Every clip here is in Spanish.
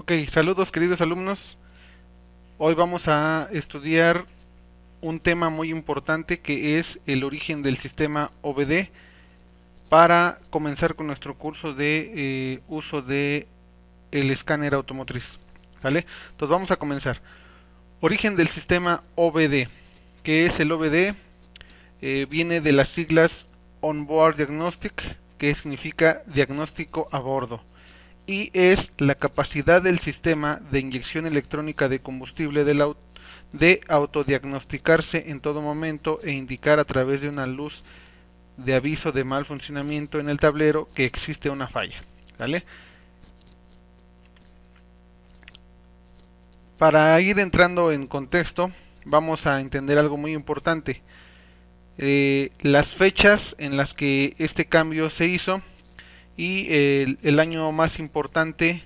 Ok, saludos queridos alumnos. Hoy vamos a estudiar un tema muy importante que es el origen del sistema OBD para comenzar con nuestro curso de uso de el escáner automotriz. ¿Vale? Entonces vamos a comenzar. Origen del sistema OBD. ¿Qué es el OBD? Viene de las siglas Onboard Diagnostic, que significa diagnóstico a bordo, y es la capacidad del sistema de inyección electrónica de combustible de autodiagnosticarse en todo momento e indicar a través de una luz de aviso de mal funcionamiento en el tablero que existe una falla. ¿Vale? Para ir entrando en contexto, vamos a entender algo muy importante. Las fechas en las que este cambio se hizo y el año más importante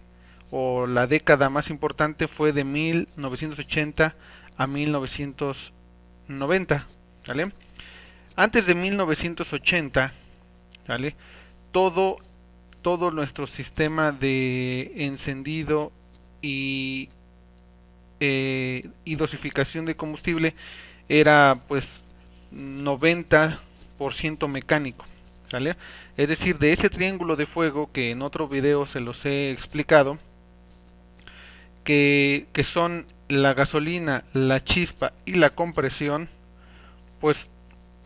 o la década más importante fue de 1980 a 1990, ¿vale? Antes de 1980, ¿vale? Todo, todo nuestro sistema de encendido y, y dosificación de combustible era pues 90% mecánico, ¿vale? Es decir, de ese triángulo de fuego que en otro video se los he explicado, que son la gasolina, la chispa y la compresión, pues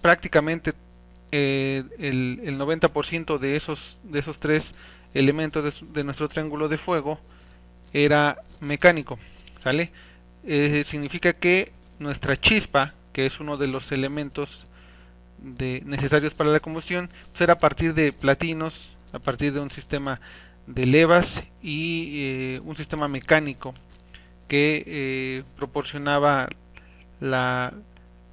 prácticamente el 90% de esos tres elementos de nuestro triángulo de fuego era mecánico, ¿sale? Significa que nuestra chispa, que es uno de los elementos necesarios para la combustión, pues era a partir de platinos, a partir de un sistema de levas y un sistema mecánico que proporcionaba la,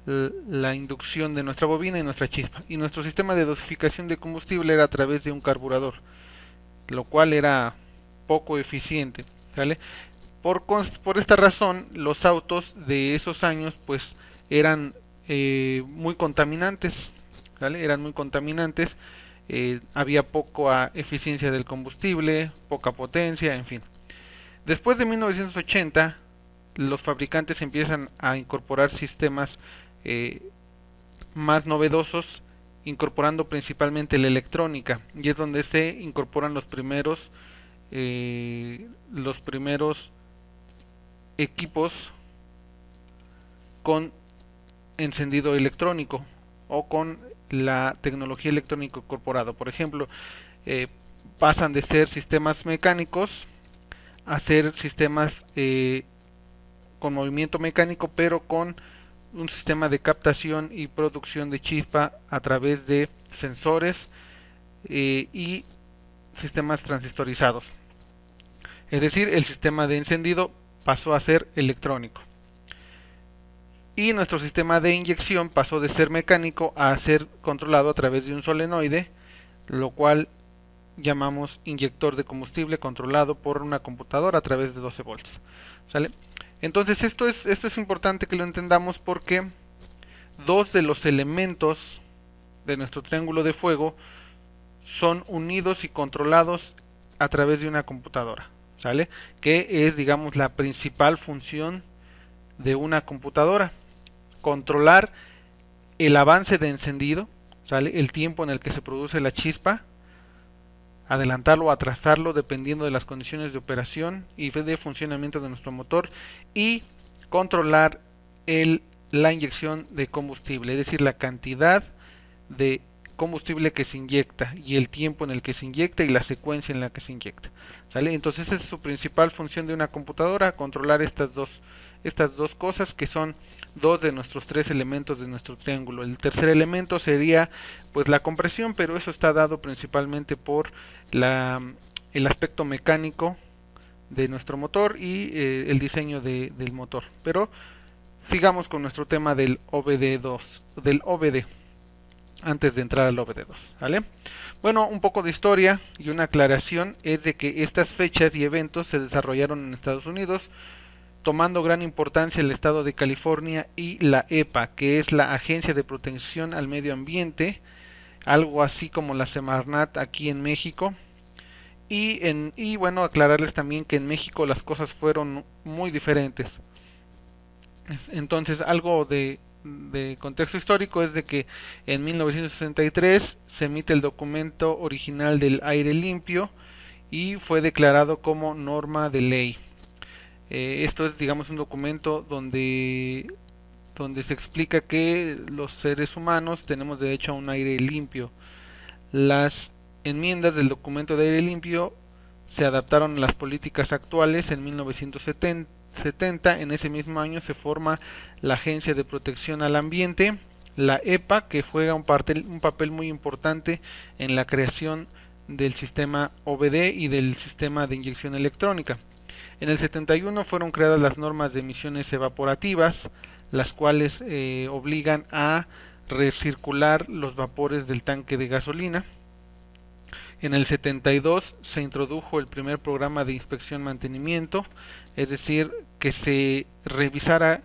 la inducción de nuestra bobina y nuestra chispa. Y nuestro sistema de dosificación de combustible era a través de un carburador, lo cual era poco eficiente, ¿vale? Por esta razón, los autos de esos años pues eran muy contaminantes, ¿vale? Eran muy contaminantes, había poca eficiencia del combustible, poca potencia, en fin. Después de 1980, los fabricantes empiezan a incorporar sistemas eh, más novedosos, incorporando principalmente la electrónica, y es donde se incorporan los primeros equipos con encendido electrónico o con la tecnología electrónica incorporada. Por ejemplo, eh, pasan de ser sistemas mecánicos a ser sistemas con movimiento mecánico, pero con un sistema de captación y producción de chispa a través de sensores y sistemas transistorizados. Es decir, el sistema de encendido pasó a ser electrónico. Y nuestro sistema de inyección pasó de ser mecánico a ser controlado a través de un solenoide, lo cual llamamos inyector de combustible controlado por una computadora a través de 12 volts. ¿Sale? Entonces esto es importante que lo entendamos porque dos de los elementos de nuestro triángulo de fuego son unidos y controlados a través de una computadora, ¿sale? Que es, digamos, la principal función de una computadora: controlar el avance de encendido, ¿sale? El tiempo en el que se produce la chispa, adelantarlo o atrasarlo dependiendo de las condiciones de operación y de funcionamiento de nuestro motor, y controlar la inyección de combustible, es decir, la cantidad de combustible que se inyecta y el tiempo en el que se inyecta y la secuencia en la que se inyecta, ¿sale? Entonces esa es su principal función de una computadora: controlar estas dos cosas, que son dos de nuestros tres elementos de nuestro triángulo. El tercer elemento sería pues la compresión, pero eso está dado principalmente por el aspecto mecánico de nuestro motor y el diseño del motor. Pero sigamos con nuestro tema del OBD, antes de entrar al OBD2, ¿vale? Bueno, un poco de historia y una aclaración es de que estas fechas y eventos se desarrollaron en Estados Unidos, tomando gran importancia el estado de California y la EPA, que es la Agencia de Protección al Medio Ambiente, algo así como la Semarnat aquí en México, Y bueno, aclararles también que en México las cosas fueron muy diferentes. Entonces, algo de contexto histórico es de que en 1963 se emite el documento original del aire limpio y fue declarado como norma de ley. Esto es, digamos, un documento donde se explica que los seres humanos tenemos derecho a un aire limpio. Las enmiendas del documento de aire limpio se adaptaron a las políticas actuales en 1970. En ese mismo año se forma la Agencia de Protección al Ambiente, la EPA, que juega un papel muy importante en la creación del sistema OBD y del sistema de inyección electrónica. En el 71 fueron creadas las normas de emisiones evaporativas, las cuales obligan a recircular los vapores del tanque de gasolina. En el 72 se introdujo el primer programa de inspección-mantenimiento, es decir, que se revisara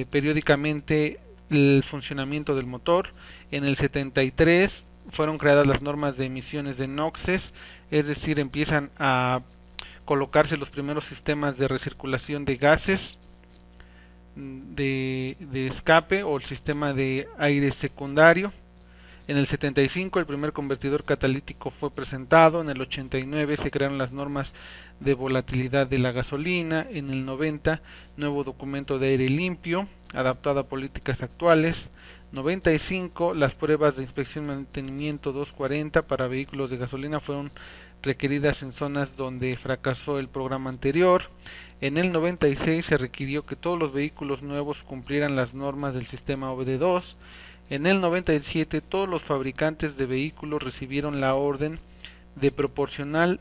periódicamente el funcionamiento del motor. En el 73 fueron creadas las normas de emisiones de NOxes, es decir, empiezan a colocarse los primeros sistemas de recirculación de gases de escape o el sistema de aire secundario. En el 75 el primer convertidor catalítico fue presentado, en el 89 se crearon las normas de volatilidad de la gasolina, en el 90 nuevo documento de aire limpio, adaptado a políticas actuales, 95 las pruebas de inspección y mantenimiento 240 para vehículos de gasolina fueron requeridas en zonas donde fracasó el programa anterior. En el 96 se requirió que todos los vehículos nuevos cumplieran las normas del sistema OBD2. En el 97 todos los fabricantes de vehículos recibieron la orden de proporcionar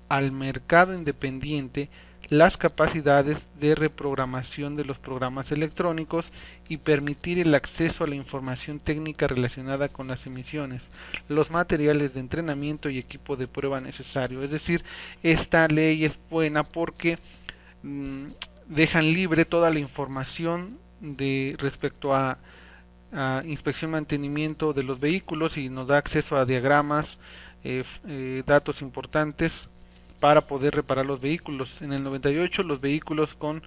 al mercado independiente las capacidades de reprogramación de los programas electrónicos y permitir el acceso a la información técnica relacionada con las emisiones, los materiales de entrenamiento y equipo de prueba necesario. Es decir, esta ley es buena porque dejan libre toda la información respecto a inspección y mantenimiento de los vehículos y nos da acceso a diagramas, datos importantes para poder reparar los vehículos. En el 98 los vehículos con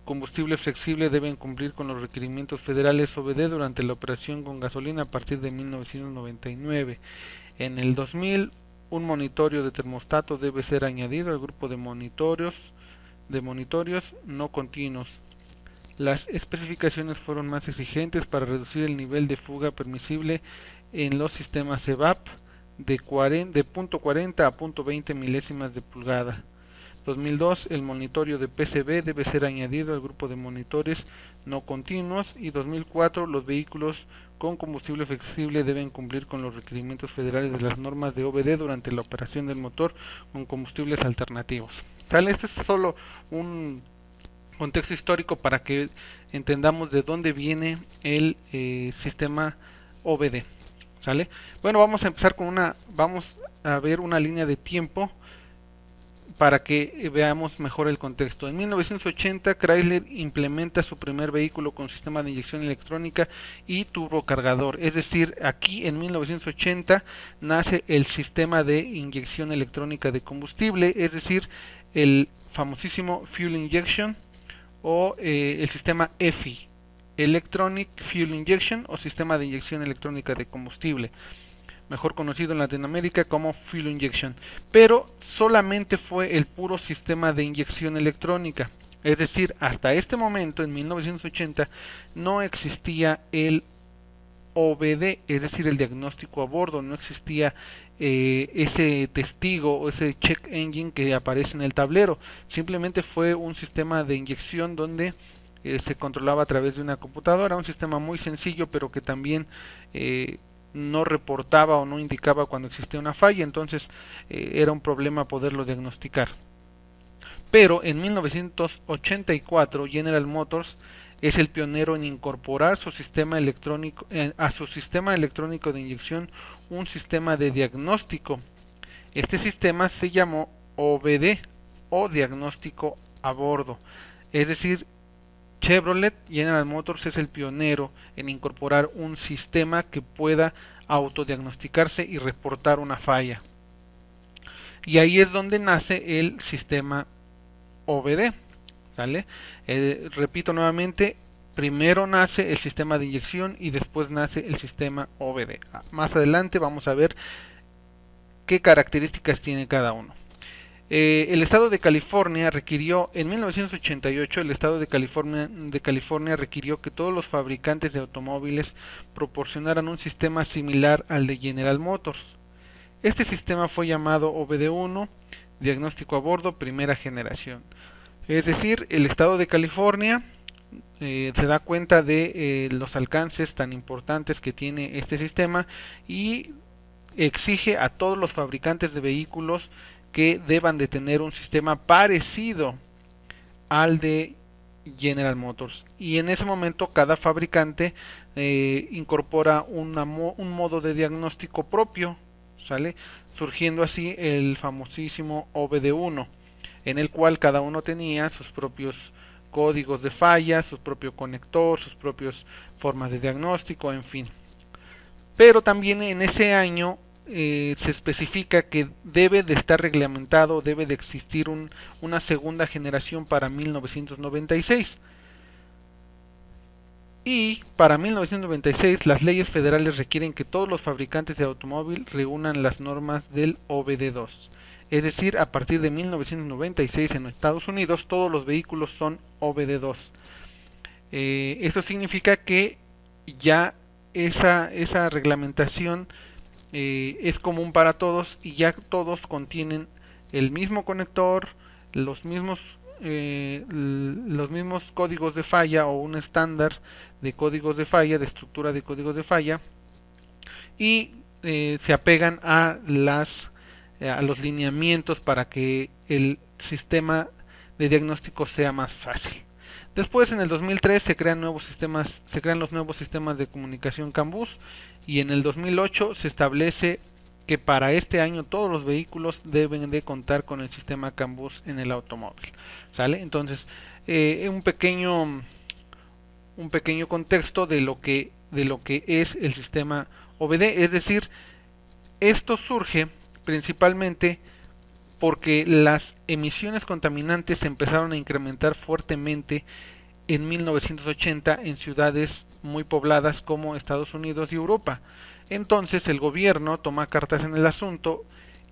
combustible flexible deben cumplir con los requerimientos federales OBD durante la operación con gasolina a partir de 1999. En el 2000 un monitoreo de termostato debe ser añadido al grupo de monitorios no continuos. Las especificaciones fueron más exigentes para reducir el nivel de fuga permisible en los sistemas EVAP de .40 a .20 milésimas de pulgada. 2002 el monitoreo de PCB debe ser añadido al grupo de monitores no continuos y 2004 los vehículos con combustible flexible deben cumplir con los requerimientos federales de las normas de OBD durante la operación del motor con combustibles alternativos. Tal, esto es solo un contexto histórico para que entendamos de dónde viene el sistema OBD. ¿Sale? Bueno, vamos a empezar vamos a ver una línea de tiempo para que veamos mejor el contexto. En 1980 Chrysler implementa su primer vehículo con sistema de inyección electrónica y turbocargador, es decir, aquí en 1980 nace el sistema de inyección electrónica de combustible, es decir, el famosísimo Fuel Injection o el sistema EFI, Electronic Fuel Injection o sistema de inyección electrónica de combustible, mejor conocido en Latinoamérica como Fuel Injection, pero solamente fue el puro sistema de inyección electrónica, es decir, hasta este momento en 1980 no existía el OBD, es decir, el diagnóstico a bordo, no existía ese testigo o ese check engine que aparece en el tablero, simplemente fue un sistema de inyección donde se controlaba a través de una computadora, un sistema muy sencillo pero que también no reportaba o no indicaba cuando existía una falla, entonces era un problema poderlo diagnosticar. Pero en 1984 General Motors es el pionero en incorporar a su sistema electrónico de inyección un sistema de diagnóstico. Este sistema se llamó OBD o diagnóstico a bordo, es decir, Chevrolet General Motors es el pionero en incorporar un sistema que pueda autodiagnosticarse y reportar una falla. Y ahí es donde nace el sistema OBD, ¿sale? Repito nuevamente, primero nace el sistema de inyección y después nace el sistema OBD. Más adelante vamos a ver qué características tiene cada uno. El estado de California requirió, en 1988, el estado de California requirió que todos los fabricantes de automóviles proporcionaran un sistema similar al de General Motors. Este sistema fue llamado OBD1, diagnóstico a bordo primera generación. Es decir, el estado de California se da cuenta de los alcances tan importantes que tiene este sistema y exige a todos los fabricantes de vehículos que deban de tener un sistema parecido al de General Motors, y en ese momento cada fabricante incorpora un modo de diagnóstico propio, ¿sale? Surgiendo así el famosísimo OBD1, en el cual cada uno tenía sus propios códigos de falla, su propio conector, sus propias formas de diagnóstico, en fin. Pero también en ese año se especifica que debe de estar reglamentado, debe de existir una segunda generación para 1996. Y para 1996 las leyes federales requieren que todos los fabricantes de automóvil reúnan las normas del OBD2. Es decir, a partir de 1996 en Estados Unidos todos los vehículos son OBD2. Esto significa que ya esa reglamentación es común para todos y ya todos contienen el mismo conector, los mismos códigos de falla o un estándar de códigos de falla, de estructura de códigos de falla, y se apegan a los lineamientos para que el sistema de diagnóstico sea más fácil. Después, en el 2003 se crean los nuevos sistemas de comunicación CAN-bus, y en el 2008 se establece que para este año todos los vehículos deben de contar con el sistema CAN-bus en el automóvil, ¿sale? Entonces, un pequeño contexto de lo que es el sistema OBD, es decir, esto surge principalmente porque las emisiones contaminantes se empezaron a incrementar fuertemente en 1980 en ciudades muy pobladas como Estados Unidos y Europa. Entonces el gobierno toma cartas en el asunto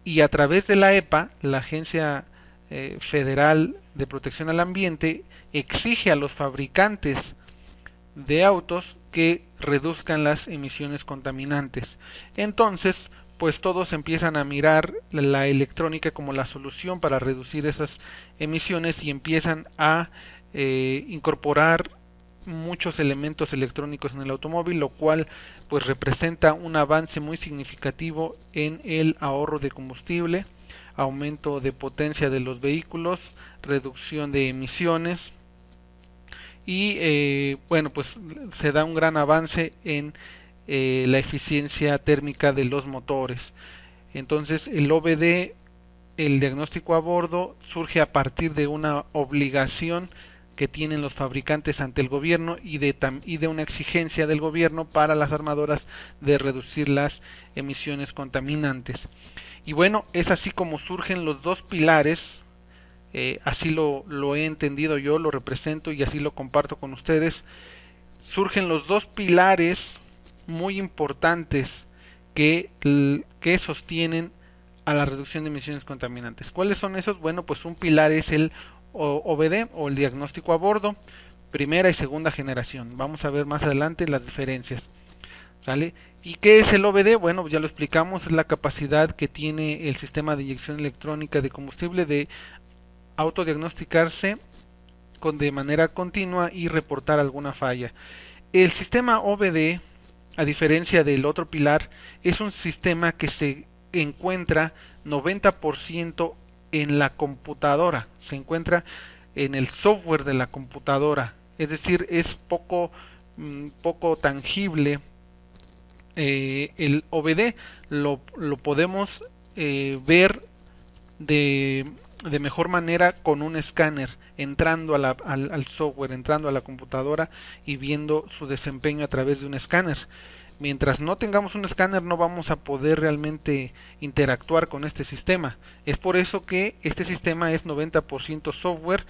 y a través de la EPA, la Agencia Federal de Protección al Ambiente, exige a los fabricantes de autos que reduzcan las emisiones contaminantes. Entonces, pues todos empiezan a mirar la electrónica como la solución para reducir esas emisiones y empiezan a incorporar muchos elementos electrónicos en el automóvil, lo cual pues representa un avance muy significativo en el ahorro de combustible, aumento de potencia de los vehículos, reducción de emisiones y bueno, pues se da un gran avance en la eficiencia térmica de los motores. Entonces el OBD, el diagnóstico a bordo, surge a partir de una obligación que tienen los fabricantes ante el gobierno y de una exigencia del gobierno para las armadoras de reducir las emisiones contaminantes. Y bueno, es así como surgen los dos pilares, así lo he entendido yo, lo represento y así lo comparto con ustedes. Surgen los dos pilares muy importantes que sostienen a la reducción de emisiones contaminantes. ¿Cuáles son esos? Bueno, pues un pilar es el OBD o el diagnóstico a bordo, primera y segunda generación. Vamos a ver más adelante las diferencias, ¿sale? ¿Y qué es el OBD? Bueno, ya lo explicamos, es la capacidad que tiene el sistema de inyección electrónica de combustible de autodiagnosticarse de manera continua y reportar alguna falla. El sistema OBD, a diferencia del otro pilar, es un sistema que se encuentra 90% en la computadora, se encuentra en el software de la computadora, es decir, es poco tangible. El OBD lo podemos ver de mejor manera con un escáner, entrando al software, entrando a la computadora y viendo su desempeño a través de un escáner. Mientras no tengamos un escáner no vamos a poder realmente interactuar con este sistema. Es por eso que este sistema es 90% software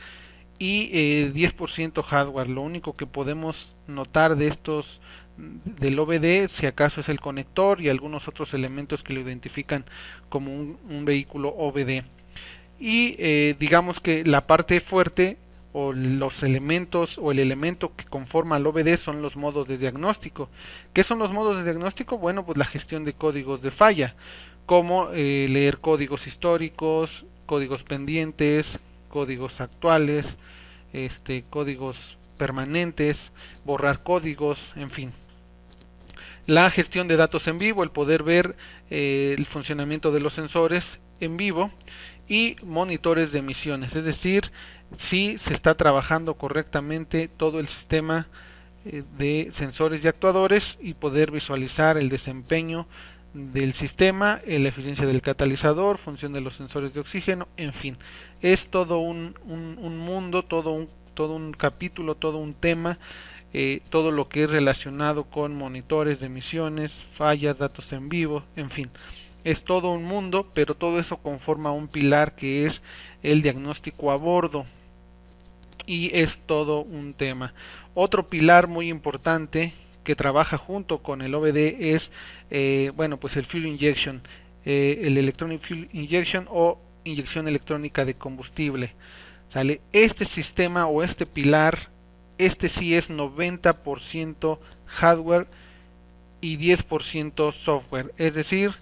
y 10% hardware. Lo único que podemos notar de estos del OBD, si acaso, es el conector y algunos otros elementos que lo identifican como un vehículo OBD. Y digamos que la parte fuerte o los elementos o el elemento que conforma el OBD son los modos de diagnóstico. ¿Qué son los modos de diagnóstico? Bueno, pues la gestión de códigos de falla, como leer códigos históricos, códigos pendientes, códigos actuales, códigos permanentes, borrar códigos, en fin. La gestión de datos en vivo, el poder ver el funcionamiento de los sensores en vivo, y monitores de emisiones, es decir, si se está trabajando correctamente todo el sistema de sensores y actuadores, y poder visualizar el desempeño del sistema, la eficiencia del catalizador, función de los sensores de oxígeno, en fin, es todo un mundo, todo un capítulo, todo un tema, todo lo que es relacionado con monitores de emisiones, fallas, datos en vivo, en fin. Es todo un mundo, pero todo eso conforma un pilar que es el diagnóstico a bordo, y es todo un tema. Otro pilar muy importante que trabaja junto con el OBD es bueno, pues el Fuel Injection, el Electronic Fuel Injection o inyección electrónica de combustible. ¿Sale? Este sistema o este pilar, este sí es 90% hardware y 10% software, es decir,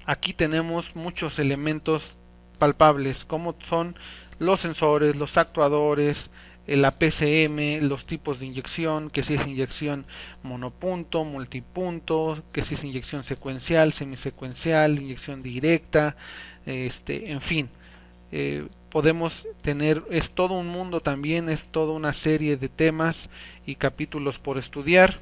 aquí tenemos muchos elementos palpables, como son los sensores, los actuadores, la PCM, los tipos de inyección, que si es inyección monopunto, multipunto, que si es inyección secuencial, semisecuencial, inyección directa, en fin. Podemos tener, es todo un mundo también, es toda una serie de temas y capítulos por estudiar,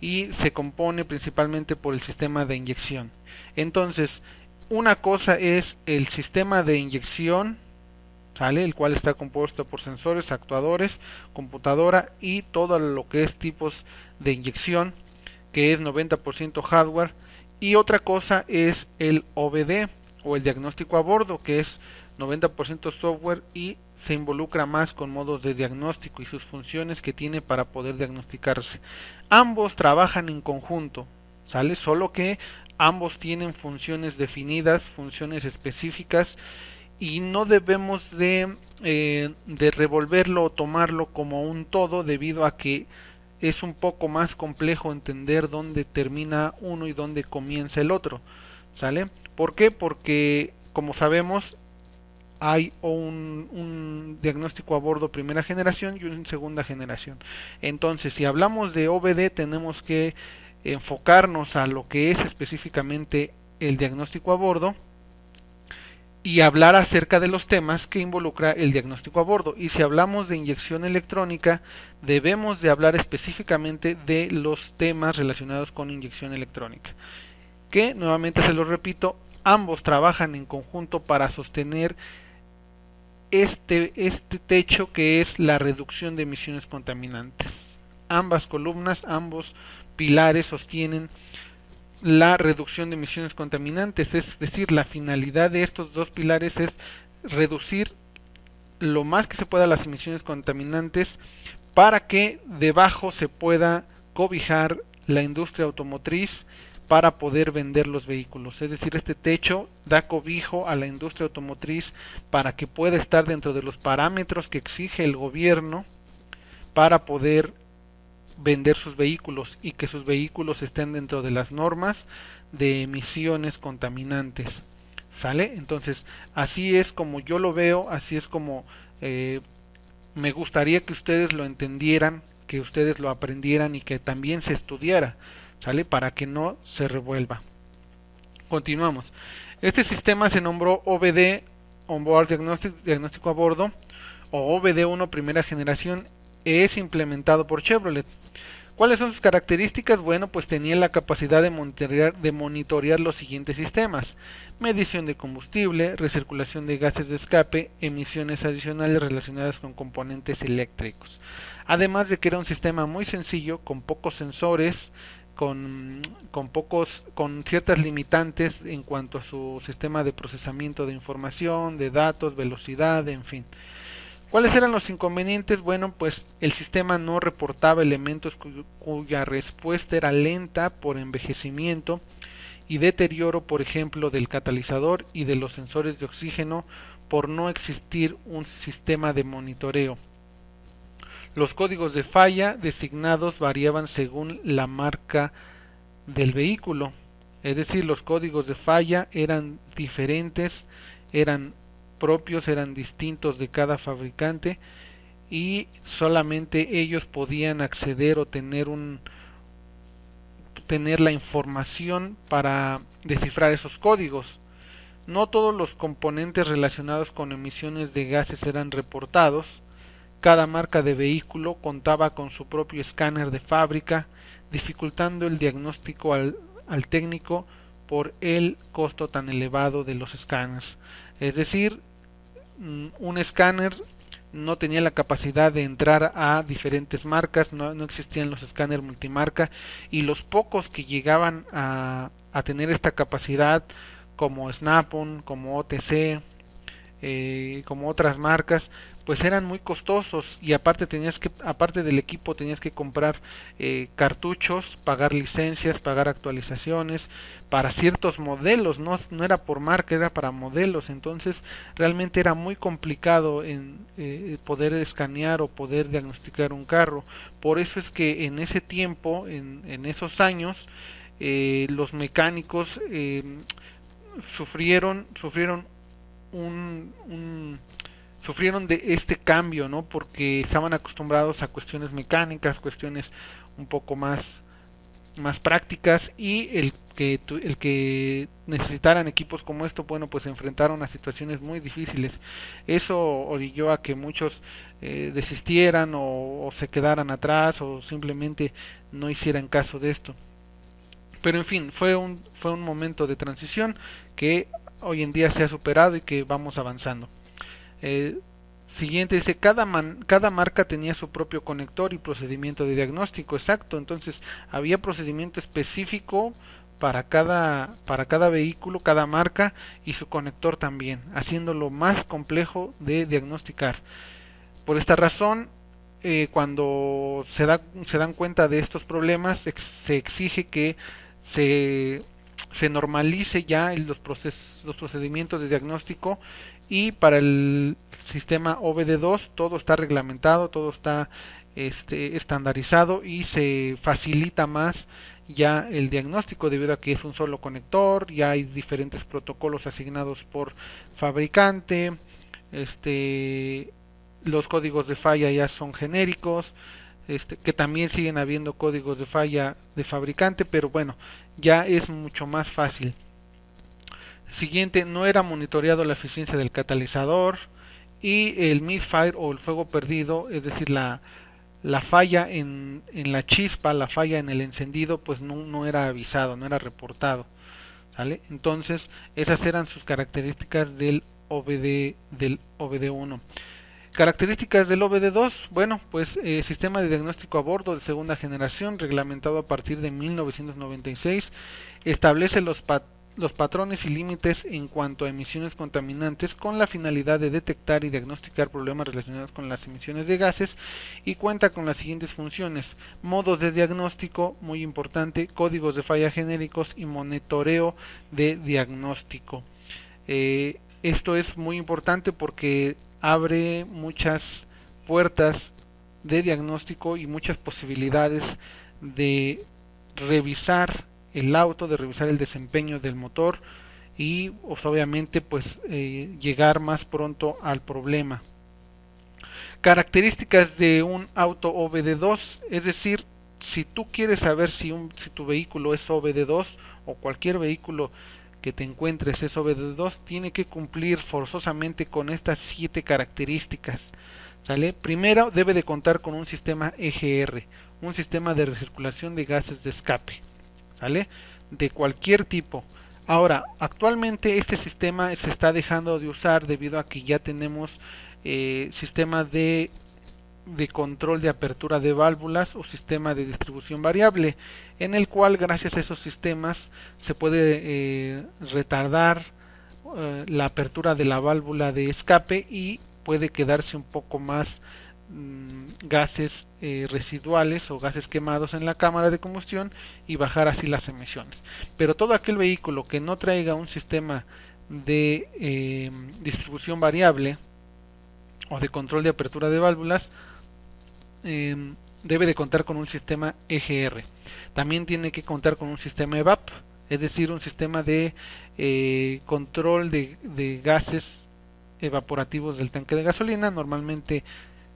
y se compone principalmente por el sistema de inyección. Entonces, una cosa es el sistema de inyección, ¿sale? El cual está compuesto por sensores, actuadores, computadora y todo lo que es tipos de inyección, que es 90% hardware. Y otra cosa es el OBD o el diagnóstico a bordo, que es 90% software y se involucra más con modos de diagnóstico y sus funciones que tiene para poder diagnosticarse. Ambos trabajan en conjunto, ¿sale? Solo que ambos tienen funciones definidas, funciones específicas, y no debemos de revolverlo o tomarlo como un todo, debido a que es un poco más complejo entender dónde termina uno y dónde comienza el otro, ¿sale? ¿Por qué? Porque, como sabemos, hay un diagnóstico a bordo primera generación y un segunda generación. Entonces, si hablamos de OBD, tenemos que enfocarnos a lo que es específicamente el diagnóstico a bordo y hablar acerca de los temas que involucra el diagnóstico a bordo. Y si hablamos de inyección electrónica, debemos de hablar específicamente de los temas relacionados con inyección electrónica, que nuevamente se los repito, ambos trabajan en conjunto para sostener este techo, que es la reducción de emisiones contaminantes. Ambas columnas, ambos pilares sostienen la reducción de emisiones contaminantes, es decir, la finalidad de estos dos pilares es reducir lo más que se pueda las emisiones contaminantes, para que debajo se pueda cobijar la industria automotriz para poder vender los vehículos. Es decir, este techo da cobijo a la industria automotriz para que pueda estar dentro de los parámetros que exige el gobierno para poder vender sus vehículos, y que sus vehículos estén dentro de las normas de emisiones contaminantes. ¿Sale? Entonces, así es como yo lo veo, así es como me gustaría que ustedes lo entendieran, que ustedes lo aprendieran y que también se estudiara, ¿sale? Para que no se revuelva. Continuamos. Este sistema se nombró OBD, Onboard Diagnóstico a Bordo, o OBD1 primera generación. Es implementado por Chevrolet. ¿Cuáles son sus características? Bueno, pues tenía la capacidad de monitorear los siguientes sistemas: medición de combustible, recirculación de gases de escape, emisiones adicionales relacionadas con componentes eléctricos. Además de que era un sistema muy sencillo, con pocos sensores, con ciertas limitantes en cuanto a su sistema de procesamiento de información, de datos, velocidad, en fin. ¿Cuáles eran los inconvenientes? Bueno, pues el sistema no reportaba elementos cuya respuesta era lenta por envejecimiento y deterioro, por ejemplo, del catalizador y de los sensores de oxígeno, por no existir un sistema de monitoreo. Los códigos de falla designados variaban según la marca del vehículo, es decir, los códigos de falla eran diferentes, eran propios, eran distintos de cada fabricante y solamente ellos podían acceder o tener la información para descifrar esos códigos. No todos los componentes relacionados con emisiones de gases eran reportados. Cada marca de vehículo contaba con su propio escáner de fábrica, dificultando el diagnóstico al técnico por el costo tan elevado de los escáneres. Es decir, un escáner no tenía la capacidad de entrar a diferentes marcas, no existían los escáneres multimarca, y los pocos que llegaban a tener esta capacidad, como Snap-on, como OTC, como otras marcas, pues eran muy costosos, y aparte aparte del equipo tenías que comprar cartuchos, pagar licencias, pagar actualizaciones para ciertos modelos, no era por marca, era para modelos. Entonces realmente era muy complicado en poder escanear o poder diagnosticar un carro. Por eso es que en ese tiempo, en esos años, los mecánicos sufrieron sufrieron de este cambio, ¿no? Porque estaban acostumbrados a cuestiones mecánicas, cuestiones un poco más prácticas, y el que necesitaran equipos como esto, bueno, pues se enfrentaron a situaciones muy difíciles. Eso orilló a que muchos desistieran o se quedaran atrás o simplemente no hicieran caso de esto. Pero en fin, fue un momento de transición que hoy en día se ha superado y que vamos avanzando. Eh, Siguiente dice, cada marca tenía su propio conector y procedimiento de diagnóstico. Exacto, entonces había procedimiento específico para cada vehículo, cada marca, y su conector también, haciéndolo más complejo de diagnosticar. Por esta razón, cuando se dan cuenta de estos problemas, se exige que se, se normalice ya los procedimientos de diagnóstico, y para el sistema OBD2 todo está reglamentado, todo está estandarizado, y se facilita más ya el diagnóstico debido a que es un solo conector, ya hay diferentes protocolos asignados por fabricante, los códigos de falla ya son genéricos, que también siguen habiendo códigos de falla de fabricante, pero bueno, ya es mucho más fácil. Siguiente, no era monitoreado la eficiencia del catalizador, y el misfire o el fuego perdido, es decir, la falla en la chispa, la falla en el encendido, pues no era avisado, no era reportado, ¿vale? Entonces, esas eran sus características del OBD1. Características del OBD2, bueno, pues sistema de diagnóstico a bordo de segunda generación, reglamentado a partir de 1996, establece los patrones y límites en cuanto a emisiones contaminantes, con la finalidad de detectar y diagnosticar problemas relacionados con las emisiones de gases, y cuenta con las siguientes funciones: modos de diagnóstico, muy importante, códigos de falla genéricos y monitoreo de diagnóstico. Esto es muy importante porque abre muchas puertas de diagnóstico y muchas posibilidades de revisar el auto, de revisar el desempeño del motor, y pues, obviamente pues llegar más pronto al problema. Características de un auto OBD2, es decir, si tú quieres saber si tu vehículo es OBD2, o cualquier vehículo que te encuentres es OBD2, tiene que cumplir forzosamente con estas 7 características. ¿Sale? Primero, debe de contar con un sistema EGR, un sistema de recirculación de gases de escape, ¿sale? De cualquier tipo. Ahora, actualmente este sistema se está dejando de usar debido a que ya tenemos sistema de de control de apertura de válvulas o sistema de distribución variable, en el cual gracias a esos sistemas se puede retardar la apertura de la válvula de escape y puede quedarse un poco más gases residuales o gases quemados en la cámara de combustión y bajar así las emisiones. Pero todo aquel vehículo que no traiga un sistema de distribución variable o de control de apertura de válvulas debe de contar con un sistema EGR. También tiene que contar con un sistema EVAP, es decir, un sistema de control de gases evaporativos del tanque de gasolina. Normalmente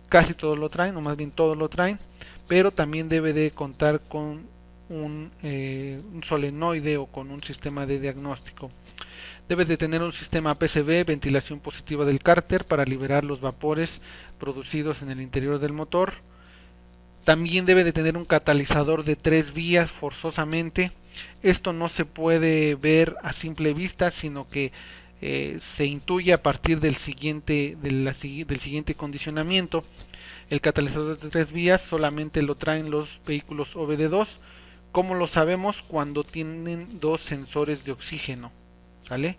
casi todos lo traen, o más bien todos lo traen, pero también debe de contar con un solenoide o con un sistema de diagnóstico. Debe de tener un sistema PCV, ventilación positiva del cárter, para liberar los vapores producidos en el interior del motor. También debe de tener un catalizador de 3 vías forzosamente. Esto no se puede ver a simple vista, sino que se intuye a partir del siguiente condicionamiento. El catalizador de 3 vías solamente lo traen los vehículos OBD2. ¿Cómo lo sabemos? Cuando tienen dos sensores de oxígeno, ¿sale?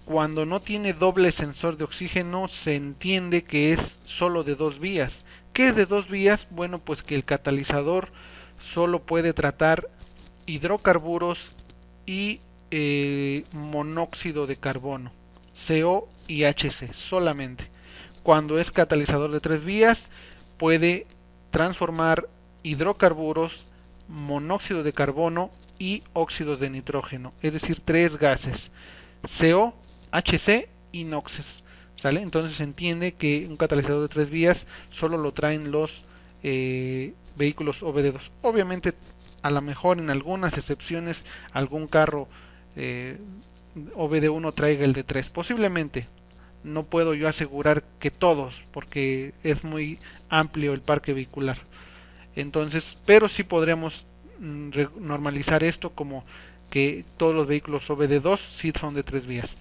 Cuando no tiene doble sensor de oxígeno, se entiende que es solo de 2 vías. ¿Qué es de 2 vías? Bueno, pues que el catalizador solo puede tratar hidrocarburos y monóxido de carbono, CO y HC solamente. Cuando es catalizador de 3 vías, puede transformar hidrocarburos, monóxido de carbono y óxidos de nitrógeno, es decir, 3 gases, CO, HC y NOxes, ¿sale? Entonces se entiende que un catalizador de 3 vías solo lo traen los vehículos OBD2. Obviamente, a lo mejor en algunas excepciones, algún carro OBD1 traiga el de 3, posiblemente. No puedo yo asegurar que todos, porque es muy amplio el parque vehicular. Entonces, pero sí podríamos normalizar esto como que todos los vehículos OBD2 sí son de 3 vías.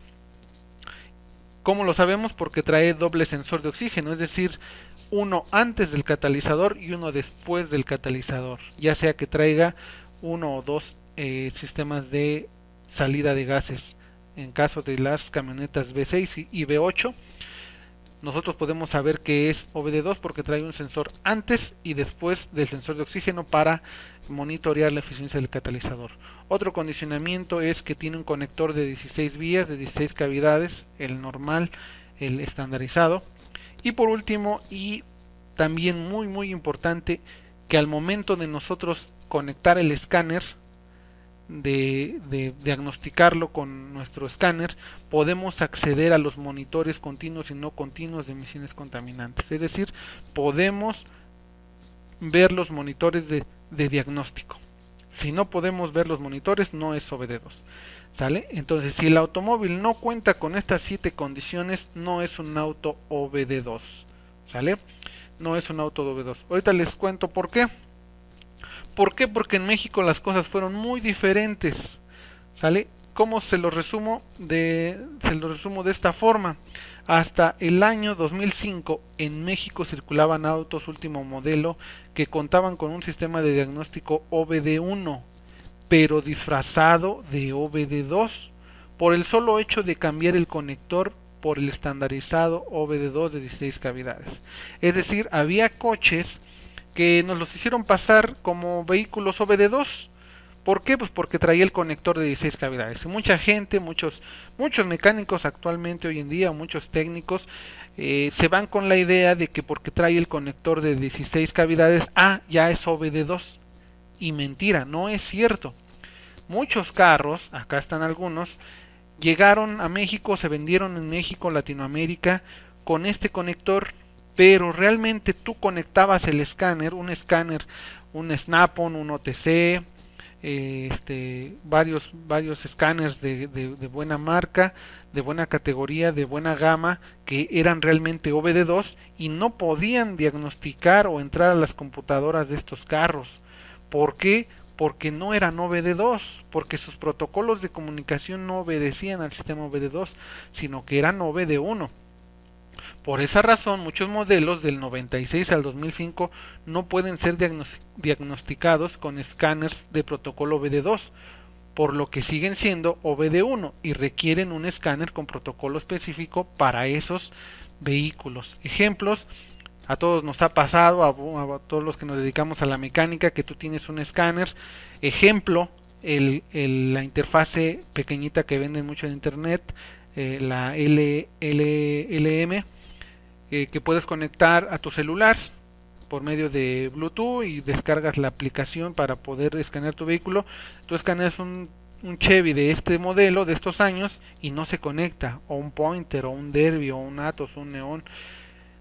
¿Cómo lo sabemos? Porque trae doble sensor de oxígeno, es decir, uno antes del catalizador y uno después del catalizador, ya sea que traiga uno o dos sistemas de salida de gases. En caso de las camionetas V6 y V8, nosotros podemos saber que es OBD2 porque trae un sensor antes y después del sensor de oxígeno para monitorear la eficiencia del catalizador. Otro condicionamiento es que tiene un conector de 16 vías, de 16 cavidades, el normal, el estandarizado. Y por último, y también muy importante, que al momento de nosotros conectar el escáner, de diagnosticarlo con nuestro escáner, podemos acceder a los monitores continuos y no continuos de emisiones contaminantes. Es decir, podemos ver los monitores de diagnóstico. Si no podemos ver los monitores, no es OBD2. ¿Sale? Entonces, si el automóvil no cuenta con estas 7 condiciones, no es un auto OBD2. ¿Sale? No es un auto OBD2. Ahorita les cuento por qué. ¿Por qué? Porque en México las cosas fueron muy diferentes. ¿Sale? ¿Cómo se lo resumo? Se lo resumo de esta forma. Hasta el año 2005 en México circulaban autos último modelo que contaban con un sistema de diagnóstico OBD1, pero disfrazado de OBD2, por el solo hecho de cambiar el conector por el estandarizado OBD2 de 16 cavidades. Es decir, había coches que nos los hicieron pasar como vehículos OBD2. ¿Por qué? Pues porque traía el conector de 16 cavidades. Y mucha gente, muchos mecánicos actualmente hoy en día, muchos técnicos, se van con la idea de que porque trae el conector de 16 cavidades, ya es OBD2. Y mentira, no es cierto. Muchos carros, acá están algunos, llegaron a México, se vendieron en México, Latinoamérica, con este conector, pero realmente tú conectabas el escáner, un Snap-on, un OTC, varios escáneres de buena marca, de buena categoría, de buena gama, que eran realmente OBD2 y no podían diagnosticar o entrar a las computadoras de estos carros. ¿Por qué? Porque no eran OBD2, porque sus protocolos de comunicación no obedecían al sistema OBD2, sino que eran OBD1. Por esa razón, muchos modelos del 96 al 2005 no pueden ser diagnosticados con escáneres de protocolo OBD2, por lo que siguen siendo OBD1 y requieren un escáner con protocolo específico para esos vehículos. Ejemplos: a todos nos ha pasado, a todos los que nos dedicamos a la mecánica, que tú tienes un escáner. Ejemplo, la interfase pequeñita que venden mucho en internet, la LLM, que puedes conectar a tu celular por medio de Bluetooth y descargas la aplicación para poder escanear tu vehículo. Tú escaneas un Chevy de este modelo, de estos años, y no se conecta, o un Pointer, o un Derby, o un Atos, un Neon,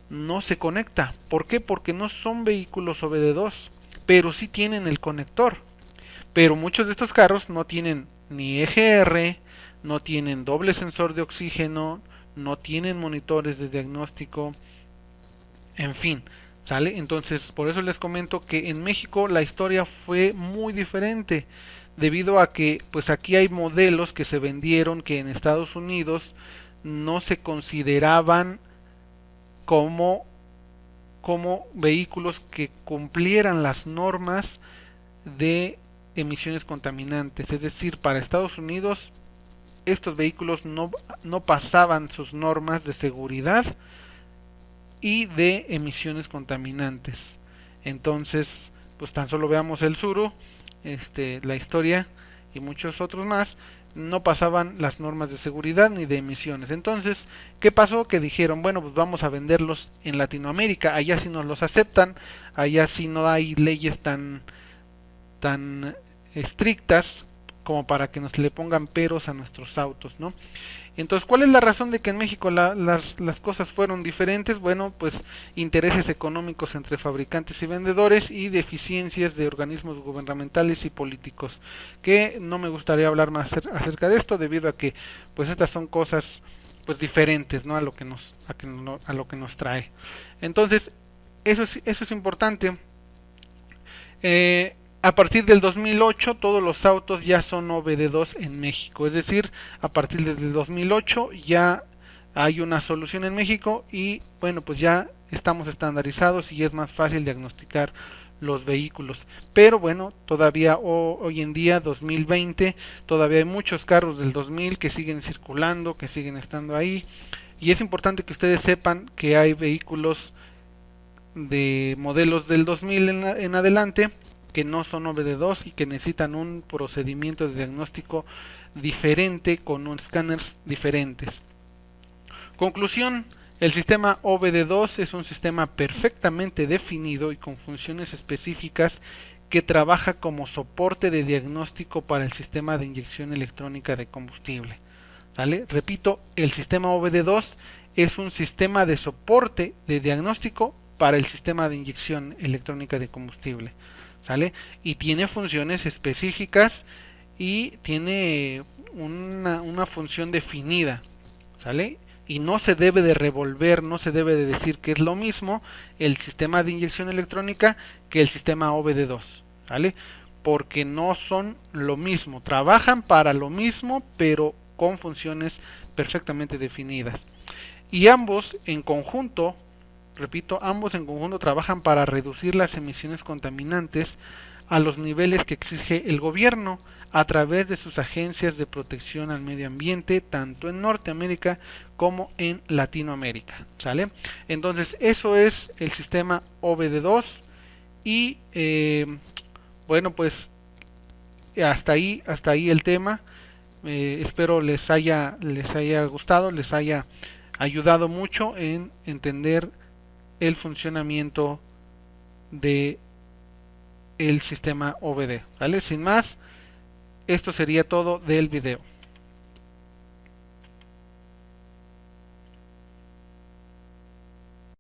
no se conecta. ¿Por qué? Porque no son vehículos OBD2, pero sí tienen el conector. Pero muchos de estos carros no tienen ni EGR, no tienen doble sensor de oxígeno, no tienen monitores de diagnóstico, en fin, ¿sale? Entonces, por eso les comento que en México la historia fue muy diferente, debido a que pues aquí hay modelos que se vendieron que en Estados Unidos no se consideraban como, como vehículos que cumplieran las normas de emisiones contaminantes. Es decir, para Estados Unidos estos vehículos no pasaban sus normas de seguridad y de emisiones contaminantes. Entonces, pues tan solo veamos el Tsuru, la historia y muchos otros más, no pasaban las normas de seguridad ni de emisiones. Entonces, ¿qué pasó? Que dijeron, bueno, pues vamos a venderlos en Latinoamérica, allá sí nos los aceptan, allá sí no hay leyes tan estrictas como para que nos le pongan peros a nuestros autos, ¿no? Entonces, ¿cuál es la razón de que en México las cosas fueron diferentes? Bueno, pues intereses económicos entre fabricantes y vendedores y deficiencias de organismos gubernamentales y políticos, que no me gustaría hablar más acerca de esto, debido a que pues estas son cosas pues diferentes, ¿no? A lo que nos trae. Entonces, eso es importante. A partir del 2008 todos los autos ya son OBD2 en México, es decir, a partir del 2008 ya hay una solución en México y bueno, pues ya estamos estandarizados y es más fácil diagnosticar los vehículos. Pero bueno, todavía hoy en día 2020 todavía hay muchos carros del 2000 que siguen circulando, que siguen estando ahí, y es importante que ustedes sepan que hay vehículos de modelos del 2000 en adelante que no son OBD2 y que necesitan un procedimiento de diagnóstico diferente con escáneres diferentes. Conclusión: el sistema OBD2 es un sistema perfectamente definido y con funciones específicas que trabaja como soporte de diagnóstico para el sistema de inyección electrónica de combustible. ¿Vale? Repito, el sistema OBD2 es un sistema de soporte de diagnóstico para el sistema de inyección electrónica de combustible. ¿Sale? Y tiene funciones específicas y tiene una función definida. ¿Sale? Y no se debe de revolver, no se debe de decir que es lo mismo el sistema de inyección electrónica que el sistema OBD2. ¿Vale? Porque no son lo mismo, trabajan para lo mismo, pero con funciones perfectamente definidas. Y ambos en conjunto, repito, ambos en conjunto trabajan para reducir las emisiones contaminantes a los niveles que exige el gobierno a través de sus agencias de protección al medio ambiente, tanto en Norteamérica como en Latinoamérica. ¿Sale? Entonces, eso es el sistema OBD2 y bueno, pues hasta ahí el tema. Espero les haya gustado, les haya ayudado mucho en entender el funcionamiento de el sistema OBD. ¿Vale? Sin más, esto sería todo del video.